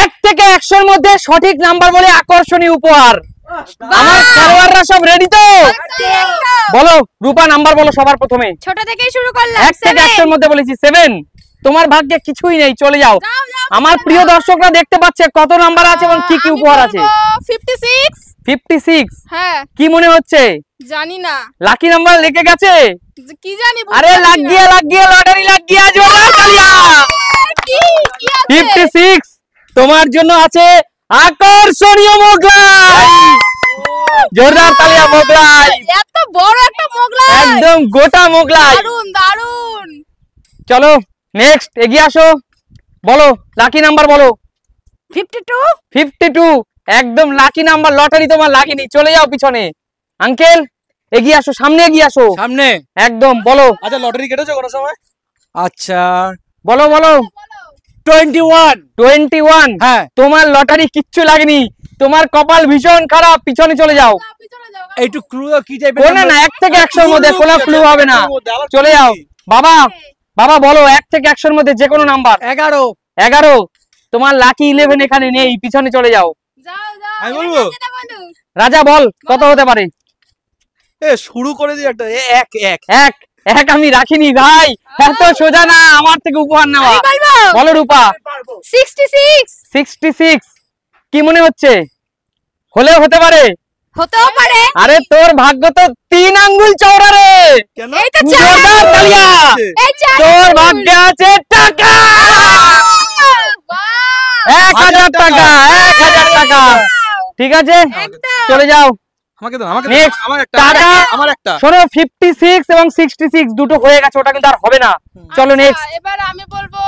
1 থেকে 100 এর মধ্যে সঠিক নাম্বার বলে আকর্ষণীয় উপহার। আমার খেলোয়াড়রা সব রেডি তো? বলো রূপা নাম্বার বলো সবার প্রথমে। ছোট থেকেই শুরু করলাম। 1 থেকে 100 এর মধ্যে বলেছি 7। তোমার ভাগ্যে কিছুই নেই, চলে যাও। আমার প্রিয় দর্শকরা দেখতে পাচ্ছে কত নাম্বার আছে এবং কি কি উপহার আছে। 56। 56? হ্যাঁ। কি মনে হচ্ছে? জানি না। লাকি নাম্বার লেগে গেছে? কি জানি। আরে লাগ গিয়া লটারি লাগ গিয়া, জোরদার তালিয়া। কি আছে? 56 তোমার জন্য আছে আকর্ষণীয় মোগলাই। জোরদার তালিয়া মোগলাই। এত বড় একটা মোগলাই, একদম গোটা মোগলাই। দারুন দারুন। চলো নেক্সট এগিয়ে আসো, বলো লাকি নাম্বার বলো। 52। 52 একদম লাকি নাম্বার, লটারি তোমার লাগেনি, চলে যাও পিছনে। আঙ্কেল এগিয়ে আসো, সামনে এগিয়ে আসো, সামনে একদম বলো। আচ্ছা লটারি কেটেছো কোন সময়? আচ্ছা বলো বলো। 21। 21? হ্যাঁ। তোমার লটারি কিচ্ছু লাগেনি, তোমার কপাল ভীষণ খারাপ, পিছনে চলে যাও। একটু ক্লু কি টাইপের? কোনো না 1 থেকে 100 এর মধ্যে কোনো ক্লু হবে না, চলে যাও। বাবা বাবা বলো 1 থেকে 100 এর মধ্যে যে কোনো নাম্বার। 11। 11? তোমার লাকি 11 এখানে নেই, পিছনে চলে যাও। যাও যাও। আমি বলবো? রাজা বল কত হতে পারে? এ শুরু করে দি একটা 1 1 1? 1 আমি রাখিনি ভাই, এত সোজা না আমার থেকে উপহার নেওয়া। বলো রূপা। 66। 66? কি মনে হচ্ছে? হলেও হতে পারে। হতেও পারে। আরে তোর ভাগ্য তো 3 আঙ্গুল চওড়া রে। কেন? এই তো জোরদার তালিয়া। এই চার। তোর ভাগ্যে আছে টাকা। 1000 টাকা, 1000 টাকা। ঠিক আছে চলে যাও। আমাকে দাও, আমাকে Next, আমার একটা টাকা। আমার একটা। শোনো 56 এবং 66 দুটো হয়ে গেছে, ওটা কিন্তু আর হবে না। চলো নেক্সট। এবার আমি বলবো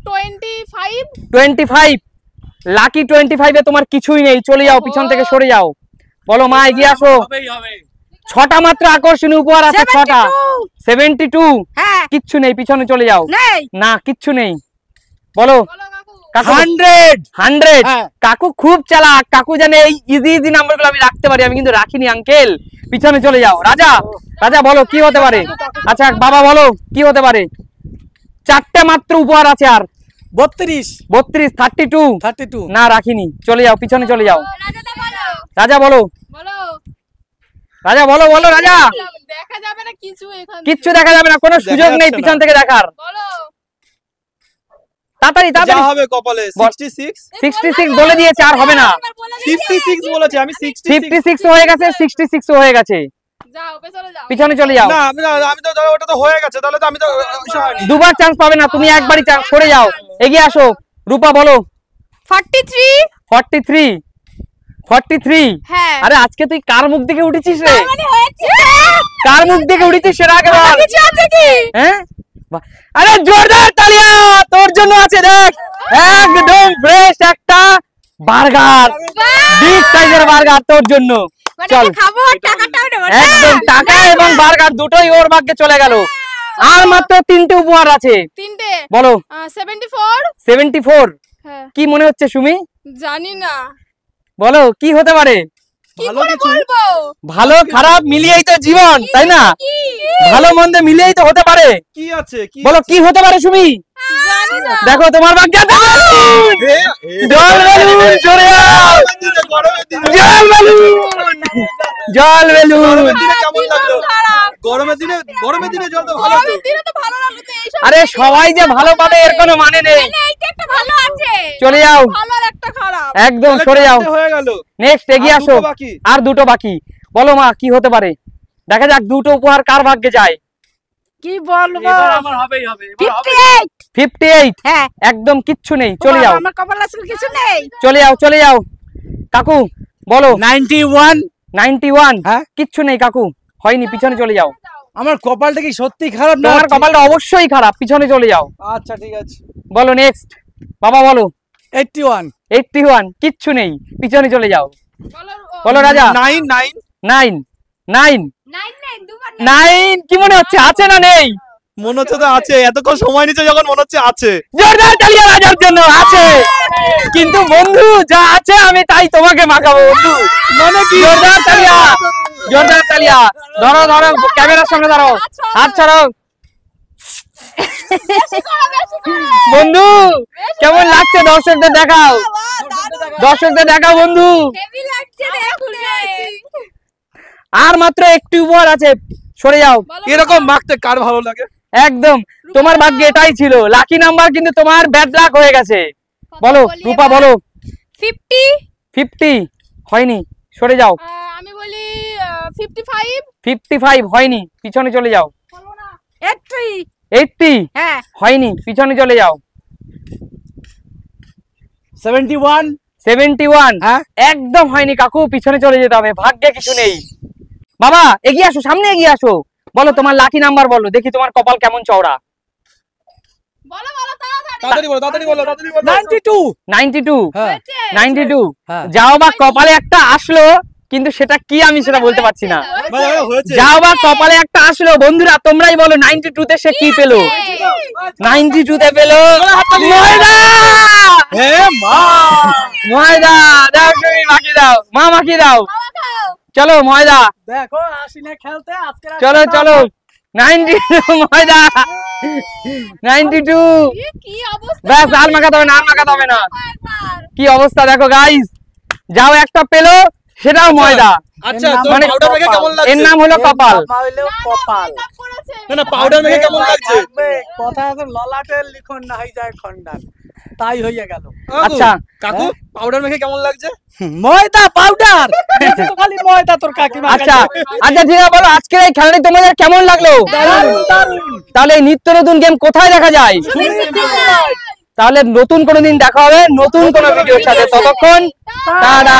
25। 25? লাকি 25 এ তোমার কিছুই নেই, চলে যাও, পিছন থেকে সরে যাও। বলো মা এগিয়ে আসো। হবেই হবে। 6টা মাত্র আকর্ষণীয় উপহার আছে, 6টা। 72? হ্যাঁ। কিচ্ছু নেই, পিছনে চলে যাও। নেই। না কিচ্ছু নেই, বলো। বলো কাকু। কাকু 100। 100? হ্যাঁ। কাকু খুব চালাক, কাকু জানে এই ইজি নাম্বারগুলো আমি রাখতে পারি, আমি কিন্তু রাখিনি আঙ্কেল। পিছনে চলে যাও। রাজা রাজা বলো কি হতে পারে? আচ্ছা বাবা বলো কি হতে পারে? 4টে মাত্র উপহার আছে আর। 32। 32? 32? 32। না রাখিনি, চলে যাও, পিছনে চলে যাও। রাজাদা বলো। রাজা বলো। বলো। রাজা বলো, বলো রাজা। দেখা যাবে না কিছু এখানে। কিচ্ছু দেখা যাবে না, কোনো সুযোগ নেই যাচ্ছে পিছন না। থেকে দেখার। বলো। তাড়াতাড়ি যা তাড়াতাড়ি। হবে কপালে 66। 66 বলে দিয়েছে, আর হবে না। 56 বলেছি আমি। 66 56 হয়ে গেছে, 66 হয়ে গেছে, যাও পেছনে যাও। পিছনে চলে যাও। না আমি তো ওটা তো হয়ে গেছে, তাহলে তো আমি তো হয়নি। দুবার চান্স পাবে না তুমি, একবারই চান্স। সরে যাও, এগিয়ে আসো। রূপা বলো। 43। 43? 43? হ্যাঁ। আরে আজকে তুই কার মুখ দেখে উঠেছিস রে? মানে হয়েছে। কার মুখ দেখে উঠেছিস সেটা আগে বল। কিছু আছে কি? হ্যাঁ বাহ। আরে জোরদার তালিয়া তোর জন্য আছে, দেখ একদম ফ্রেশ একটা বার্গার, বিগ সাইজের বার্গার তোর জন্য। চল খাবো আর টাকাটাও নেব। একদম টাকা এবং বার্গার দুটোই ওর ভাগ্যে চলে গেল। আর মাত্র 3টে উপহার আছে, 3টে। বলো। 74। 74? হ্যাঁ। কি মনে হচ্ছে সুমি? জানি না বলো কি হতে পারে? কি করে বলবো। ভালো খারাপ মিলিয়েই তো জীবন, তাই না? কি? ভালো মন্দ মিলিয়েই তো হতে পারে। কি আছে? কি বলো কি হতে পারে সুমি? জানি না। দেখো তোমার ভাগ্যে আছে বেলুন। জল বেলুন, সরে যাও। জল বেলুন, জল বেলুন। কেমন লাগলো? গরমের দিনে জল তো ভালো তো। গরমের দিনে তো ভালো লাগবে তো এইসব। আরে সবাই যে ভালো পাবে এর কোনো মানে নেই। এইটা একটা ভালো আছে। চলে যাও, ভালো আর একটা খারাপ। একদম সরে যাও। হয়ে গেল। নেক্সট এগিয়ে আর আসো। দুটো বাকি। আর দুটো বাকি, বলো মা কি হতে পারে? দেখা যাক দুটো উপহার কার ভাগ্যে যায়। কি বলবো? এবার আমার হবেই হবে। 58। 58? হ্যাঁ। একদম কিচ্ছু নেই, চলে যাও। আমার কপালে আসলে কিছু নেই। চলে যাও, চলে যাও। কাকু বলো। 91। 91? হ্যাঁ। কিচ্ছু নেই কাকু, হয়নি, পিছনে চলে যাও। আমার কপালটা কি সত্যি খারাপ না? তোমার কপালটা অবশ্যই খারাপ, পিছনে চলে যাও। আচ্ছা ঠিক আছে। বলো নেক্সট। বাবা বলো। 81। 81? কিচ্ছু নেই, পিছনে চলে যাও। বলো রাজা। 9 9 9? 9? 9 দুবার 9 কি মনে হচ্ছে, আছে না নেই? মনে হচ্ছে তো আছে, এতক্ষণ সময় নিচ্ছে যখন মনে হচ্ছে আছে। জোরদার তালিয়া রাজার জন্য। আছে, কিন্তু বন্ধু যা আছে আমি তাই তোমাকে মাখাবো বন্ধু। মানে কি? জোরদার তালিয়া, জোরদার তালিয়া। ধরো ধরো, ক্যামেরার সামনে ধরো, হাত ছাড়ো। বন্ধু কেমন লাগছে দর্শকদের দেখাও, দর্শকদের দেখাও বন্ধু। হেভি লাগছে দেখুন। আর মাত্র একটু উপহার আছে, সরে যাও। এরকম মাখতে কার ভালো লাগে? একদম তোমার ভাগ্যে এটাই ছিল, লাকি নাম্বার কিন্তু তোমার ব্যাড লাক হয়ে গেছে। বলো রূপা বলো। 50 50 হয়নি, সরে যাও। আমি বলি 55 55 হয়নি, পিছনে চলে যাও। 80 80 হ্যাঁ হয়নি, পিছনে চলে যাও। 71 71 হ্যাঁ একদম হয়নি কাকু, পিছনে চলে যেতে হবে, ভাগ্যে কিছু নেই। বাবা এগিয়ে আসো, সামনে এগিয়ে আসো, বলো তোমার লাকি নাম্বার বলো, দেখি তোমার কপাল কেমন চওড়া। বলো বলো তাড়াতাড়ি। তাড়াতাড়ি বলো, তাড়াতাড়ি বলো, তাড়াতাড়ি বলো। 92 হ্যাঁ 92 হ্যাঁ। যাও বা কপালে একটা আসলো, কিন্তু সেটা কি আমি সেটা বলতে পারছি না। হয়েছে। যাও বা কপালে একটা আসলো, বন্ধুরা তোমরাই বলো 92 তে সে কি পেলো। 92 তে পেলো ময়দা। হে মা, ময়দা দাও, তুমি মাখিয়ে দাও, মা মাখিয়ে দাও। চলো ময়দা, দেখো আসিনে খেলতে আজকে। চলো চলো 92 ময়দা 92। কি অবস্থা ব্যাস আর মাখাতে হবে না, আর মাখাতে হবে না। কি অবস্থা দেখো গাইস, যাও একটা পেলো সেটাও ময়দা। আচ্ছা মানে মানে পাউডার মেখে কেমন লাগছে? এর নাম হলো কপাল। কপাল না না পাউডার মেখে কেমন লাগছে? কথা আছে ললাটের লিখন না হয়ে যায় খন্ডান, তাই হয়ে গেল। আচ্ছা কাকু পাউডার মেখে কেমন লাগছে? ময়দা পাউডার তো খালি ময়দা তোর কাকিমা। আচ্ছা আচ্ছা ঠিক আছে, বলো আজকের এই খেলাটি তোমাদের কেমন লাগলো? তাহলে এই নিত্য নতুন গেম কোথায় দেখা যায়? তাহলে নতুন কোনো দিন দেখা হবে নতুন কোনো ভিডিওর সাথে, ততক্ষণ টাটা।